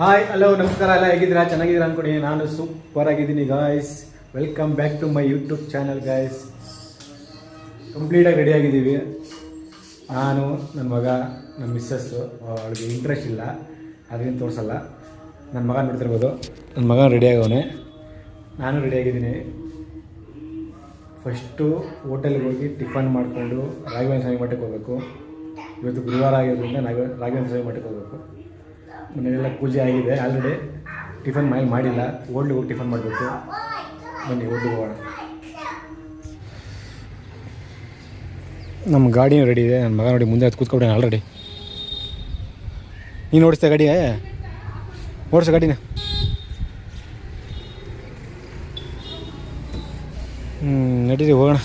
Hi hello ನಮಸ್ಕಾರ, ಎಲ್ಲ ಹೇಗಿದ್ದೀರಾ? ಚೆನ್ನಾಗಿದ್ದೀರಾ ಅಂದ್ಕೊಂಡು ನಾನು ಸೂಪರ್ ಆಗಿದ್ದೀನಿ guys. Welcome back to my YouTube channel guys. ಕಂಪ್ಲೀಟಾಗಿ ರೆಡಿಯಾಗಿದ್ದೀವಿ. ನಾನು, ನನ್ನ ಮಗ, ನನ್ನ ಮಿಸ್ಸಸ್ಸು. ಅವಳಿಗೆ ಇಂಟ್ರೆಸ್ಟ್ ಇಲ್ಲ, ಅದರಿಂದ ತೋರಿಸಲ್ಲ. ನನ್ನ ಮಗ ನೋಡ್ತಿರ್ಬೋದು, ನನ್ನ ಮಗ ರೆಡಿಯಾಗವನೆ, ನಾನು ರೆಡಿಯಾಗಿದ್ದೀನಿ. ಫಸ್ಟು ಹೋಟೆಲ್ಗೆ ಹೋಗಿ ಟಿಫನ್ ಮಾಡಿಕೊಂಡು ರಾಘವೇಂದ್ರ ಸ್ವಾಮಿ ಮಠಕ್ಕೆ ಹೋಗಬೇಕು. ಇವತ್ತು ಗುರುವಾರ ಆಗಿರೋದ್ರಿಂದ ರಾಘವೇಂದ್ರ ಸ್ವಾಮಿ ಮಠಕ್ಕೆ ಹೋಗಬೇಕು. ಮನೆಯೆಲ್ಲ ಪೂಜೆ ಆಗಿದೆ ಆಲ್ರೆಡಿ, ಟಿಫನ್ ಮನೇಲಿ ಮಾಡಿಲ್ಲ. ಹೋಟ್ಲಿಗೆ ಹೋಗಿ ಟಿಫನ್ ಮಾಡಬೇಕು. ಬನ್ನಿ ಹೋಟ್ಲಿಗೆ ಹೋಗೋಣ. ನಮ್ಮ ಗಾಡಿನೂ ರೆಡಿ ಇದೆ. ನನ್ನ ಮಗ ನೋಡಿ ಮುಂದೆ ಅದು ಕೂತ್ಕೊಬಿಟ್ಟೆ ಆಲ್ರೆಡಿ. ನೀನು ಓಡಿಸ್ತಾ ಗಾಡಿ? ಓಡಿಸೋ ಗಾಡಿನ. ನಡೀರಿ ಹೋಗೋಣ.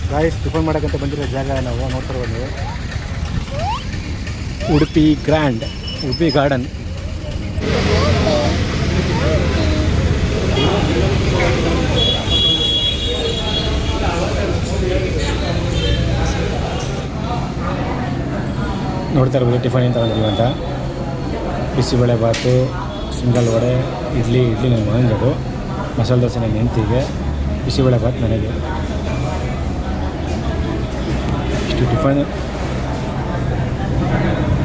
ಗಾಯ್ಸ್, ಟಿಫನ್ ಮಾಡೋಕ್ಕಂತ ಬಂದಿರೋ ಜಾಗ ನಾವು ನೋಡ್ತಿರ್ಬೋದು. Udupi grand, Udupi garden. ನೋಡ್ತಾ ಇರ್ಬೋದು ಟಿಫನ್ ಏನು ತಗೊಂಡಿದ್ದೀವಿ ಅಂತ. ಬಿಸಿಬೇಳೆ ಬಾತು, ಸಿಂಗಲ್ ವಡೆ, ಇಡ್ಲಿ ನನ್ನ ಮಗನಿಗೆ, ಮಸಾಲೆ ದೋಸೆ ನನ್ನ ಹೆಂಡತಿಗೆ, ಬಿಸಿಬೇಳೆ ಬಾತು ನನಗೆ.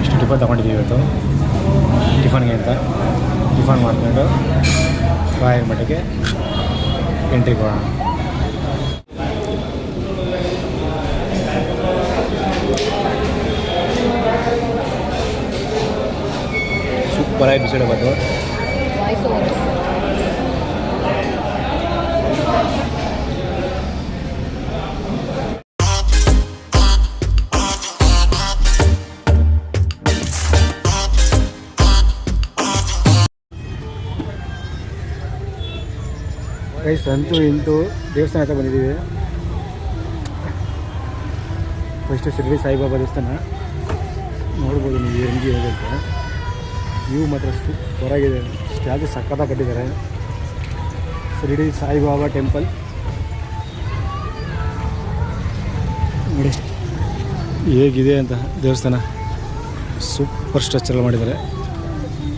ಇಷ್ಟು ಟಿಫನ್ ತೊಗೊಂಡಿದ್ದೀವಿ ಇವತ್ತು ಟಿಫನ್ಗೆ ಅಂತ. ಟಿಫನ್ ಮಾಡ್ಕೊಂಡು ರಾಯರ ಮಠಕ್ಕೆ ಎಂಟ್ರಿಗೆ ಹೋಗೋಣ. ಸೂಪರಾಗಿ ಬಿಸಿಬೇಳೆ ಬಾತು. ಗೈಸ್, ಅಂತೂ ಇಂತೂ ದೇವಸ್ಥಾನ ಹತ್ರ ಬಂದಿದ್ದೀವಿ. ಫಸ್ಟು ಶಿರಡಿ ಸಾಯಿಬಾಬಾ ದೇವಸ್ಥಾನ ನೋಡ್ಬೋದು ನೀವು ಹೆಂಗೆ ಇದೆ ಅಂತ. ವ್ಯೂ ಮಾತ್ರ ಸೂಪರಾಗಿದೆ. ಸ್ಟ್ಯಾಚು ಸಕ್ಕತ್ತಾಗಿ ಕಟ್ಟಿದ್ದಾರೆ. ಶಿರಡಿ ಸಾಯಿಬಾಬಾ ಟೆಂಪಲ್ ನೋಡಿ ಹೇಗಿದೆ ಅಂತ. ದೇವಸ್ಥಾನ ಸೂಪರ್ ಸ್ಟ್ರಕ್ಚರ್ ಮಾಡಿದ್ದಾರೆ.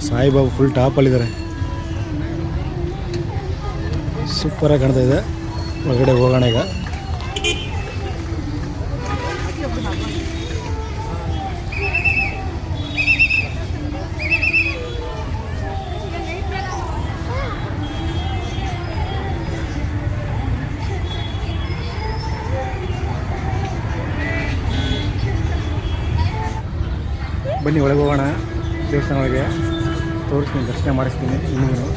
ಸಾಯಿಬಾಬಾ ಫುಲ್ ಟಾಪಲ್ಲಿದ್ದಾರೆ. ಸೂಪರಾಗಿ ಕಾಣ್ತಾ ಇದೆ. ಒಳಗಡೆ ಹೋಗೋಣ ಈಗ. ಬನ್ನಿ ಒಳಗೆ ಹೋಗೋಣ. ದೇವಸ್ಥಾನ ಒಳಗೆ ತೋರಿಸ್ತೀನಿ, ದರ್ಶನ ಮಾಡಿಸ್ತೀನಿ ನಿಮಗೂ.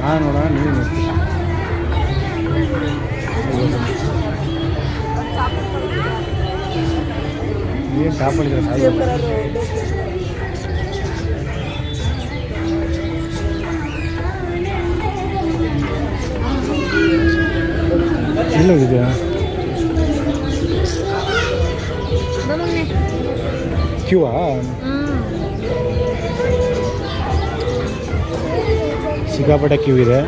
ನಾನು ನೋಡೋಣ, ನೀವು ನೋಡ್ತೀನಿ. ಏನು ಟಾಪಲ್ಲಿದ್ದಾರೆ ಸಾಯಿಬಾಬಾ. ಎಲ್ಲ ಹೋಗಿದ್ಯಾ? ಕ್ಯೂವಾ? ಸಿಕ್ಕಾಪಟ್ಟೆ ಕ್ಯೂ ಇದೆ.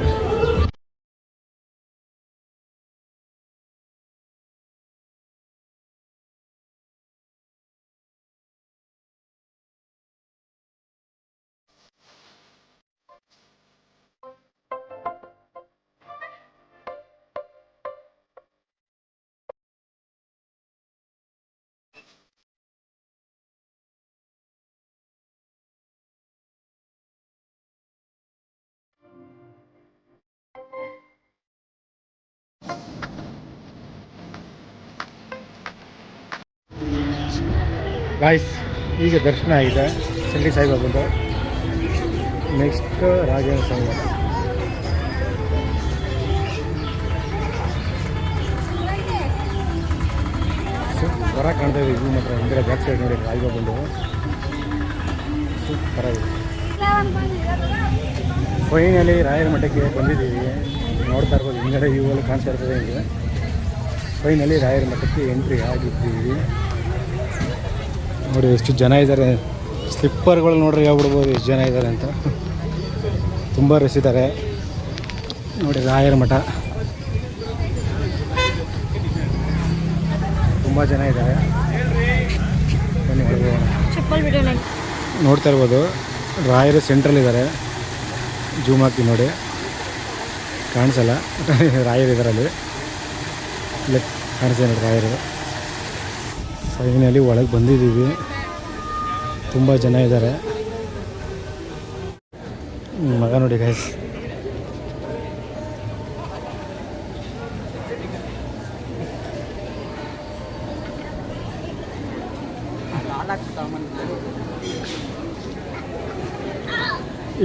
ಗಾಯ್ಸ್, ಈಗ ದರ್ಶನ ಆಗಿದೆ ಶಿರಡಿ ಸಾಯಿಬಾಬಂದು. ನೆಕ್ಸ್ಟ್ ರಾಘವೇಂದ್ರ ಸ್ವಾಮಿ ಮಠ. ಸೂಪರಾಗಿ ಕಾಣ್ತಾ ಇದೆ ಇದು ಮಾತ್ರ. ಇಂದಿರಾ ಬ್ಯಾಕ್ ಸೈಡ್ ನೋಡಿ ಸಾಯಿಬಾಬಂದು ಸೂಪರಾಗಿದೆ. ಫೈನಲಿ ರಾಯರ ಮಠಕ್ಕೆ ಬಂದಿದ್ದೀವಿ. ನೋಡ್ತಾ ಇರ್ಬೋದು ಹಿಂಗಡೆ ಇವುಗಳು ಕಾಣಿಸ್ತಾ ಇರ್ತದೆ. ಹಿಂಗೆ ಫೈನಲಿ ರಾಯರ ಮಠಕ್ಕೆ ಎಂಟ್ರಿ ಆಗಿದ್ದೀವಿ. ನೋಡಿ ಎಷ್ಟು ಜನ ಇದ್ದಾರೆ. ಸ್ಲಿಪ್ಪರ್ಗಳು ನೋಡ್ರಿ ಹೇಳ್ಬಿಡ್ಬೋದು ಎಷ್ಟು ಜನ ಇದ್ದಾರೆ ಅಂತ. ತುಂಬ ರಶ್ ಇದ್ದಾರೆ. ನೋಡಿ ರಾಯರ ಮಠ ತುಂಬ ಜನ ಇದ್ದಾರೆ. ಬನ್ನಿ ಒಳಗೆ ಹೋಗೋಣ. ನೋಡ್ತಾ ಇರ್ಬೋದು ರಾಯರು ಸೆಂಟ್ರಲ್ ಇದ್ದಾರೆ. ಜೂಮ್ ಹಾಕ್ತೀವಿ ನೋಡಿ, ಕಾಣಿಸಲ್ಲ ರಾಯರು ಇದರಲ್ಲಿ ಇಲ್ಲ ಕಾಣಿಸ್ತಾ ನೋಡಿ ರಾಯರು. ಫೈನಲಿ ಒಳಗೆ ಬಂದಿದ್ದೀವಿ. ತುಂಬ ಜನ ಇದ್ದಾರೆ. ಮಗ ನೋಡಿ ಗೈಸ್,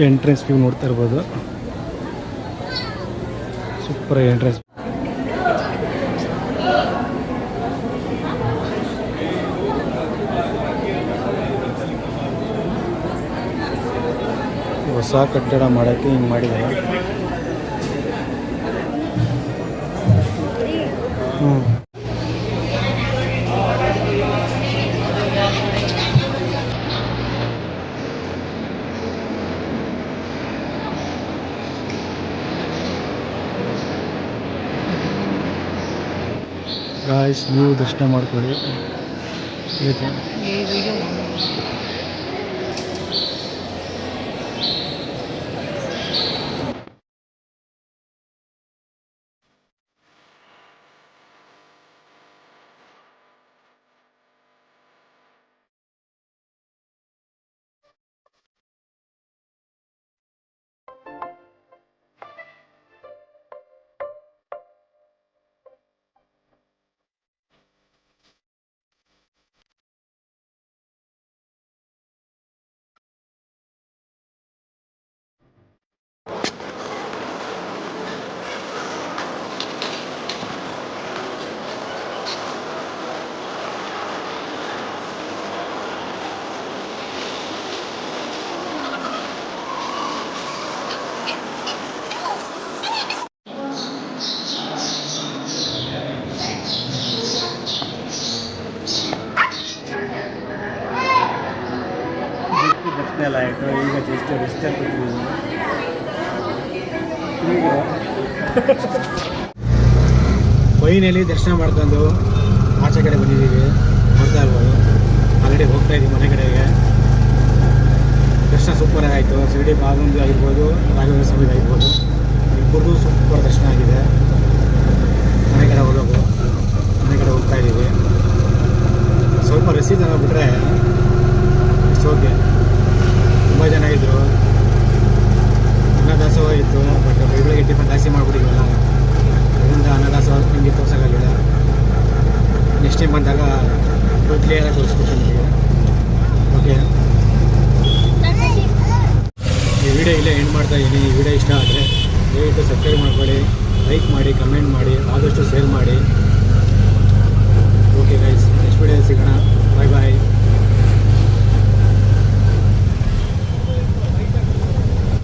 ಎಂಟ್ರೆನ್ಸ್ ವ್ಯೂ ನೋಡ್ತಾ ಇರ್ಬೋದು. Super entrance. ಹೊಸ ಕಟ್ಟಡ ಮಾಡೋಕ್ಕೆ ಹಿಂಗೆ ಮಾಡಿದ್ದಾರೆ. ಗಾಯ್ಸ್, ನೀವು ದರ್ಶನ ಮಾಡ್ಕೊಳ್ಳಿ. ಎಲ್ಲ ಆಯಿತು. ಈಗ ಜಸ್ಟ್ ರೆಸ್ಟಲ್ಲಿ ಕೂತಿದ್ದೀವಿ. ಈಗ ಫೈನಲಿ ದರ್ಶನ ಮಾಡ್ಕೊಂಡು ಆಚೆ ಕಡೆ ಬಂದಿದ್ದೀವಿ. ನೋಡ್ತಾ ಇರ್ಬೋದು, ಆಲ್ರೆಡಿ ಹೋಗ್ತಾ ಇದ್ದೀವಿ ಮನೆ ಕಡೆಗೆ. ದರ್ಶನ ಸೂಪರಾಗಿ ಆಯಿತು. ಶಿರಡಿ ಬಾಬಂದು ಆಗಿರ್ಬೋದು, ರಾಘವೇಂದ್ರ ಸ್ವಾಮಿದು ಆಗಿರ್ಬೋದು, ಇಬ್ಬರದು ಸೂಪರ್ ದರ್ಶನ ಆಗಿದೆ. ಮನೆ ಕಡೆ ಹೋಗೋದು, ಮನೆ ಕಡೆ ಹೋಗ್ತಾ ಇದ್ದೀವಿ. ಸ್ವಲ್ಪ ರಸೀದ್ ಬಿಟ್ಟರೆ ಇಟ್ಸ್ ಓಕೆ. ತುಂಬ ಜನ ಇದ್ದರು. ಅನ್ನದಾಸೋಹ ಇತ್ತು, ಬಟ್ ಬೆಳಗ್ಗೆ ಟಿಫನ್ ಜಾಸ್ತಿ ಮಾಡಿಬಿಟ್ಟಿದ್ವಲ್ಲ, ಅದರಿಂದ ಅನ್ನದಾಸೋಹ ನಿಮಗೆ ತೋರ್ಸೋಕ್ಕಾಗಿಲ್ಲ. ನೆಕ್ಸ್ಟ್ ಟೈಮ್ ಬಂದಾಗ ಫುಲ್ ಕ್ಲಿಯರಾಗಿ ತೋರಿಸ್ಕೊಡ್ತೀನಿ ನಿಮಗೆ. ಓಕೆ, ಈ ವಿಡಿಯೋ ಇಲ್ಲೇ ಎಂಡ್ ಮಾಡ್ತಾ ಇದ್ದೀನಿ. ಈ ವಿಡಿಯೋ ಇಷ್ಟ ಆದರೆ ದಯವಿಟ್ಟು ಸಬ್ಸ್ಕ್ರೈಬ್ ಮಾಡ್ಕೊಳ್ಳಿ, ಲೈಕ್ ಮಾಡಿ, ಕಮೆಂಟ್ ಮಾಡಿ, ಆದಷ್ಟು ಶೇರ್ ಮಾಡಿ.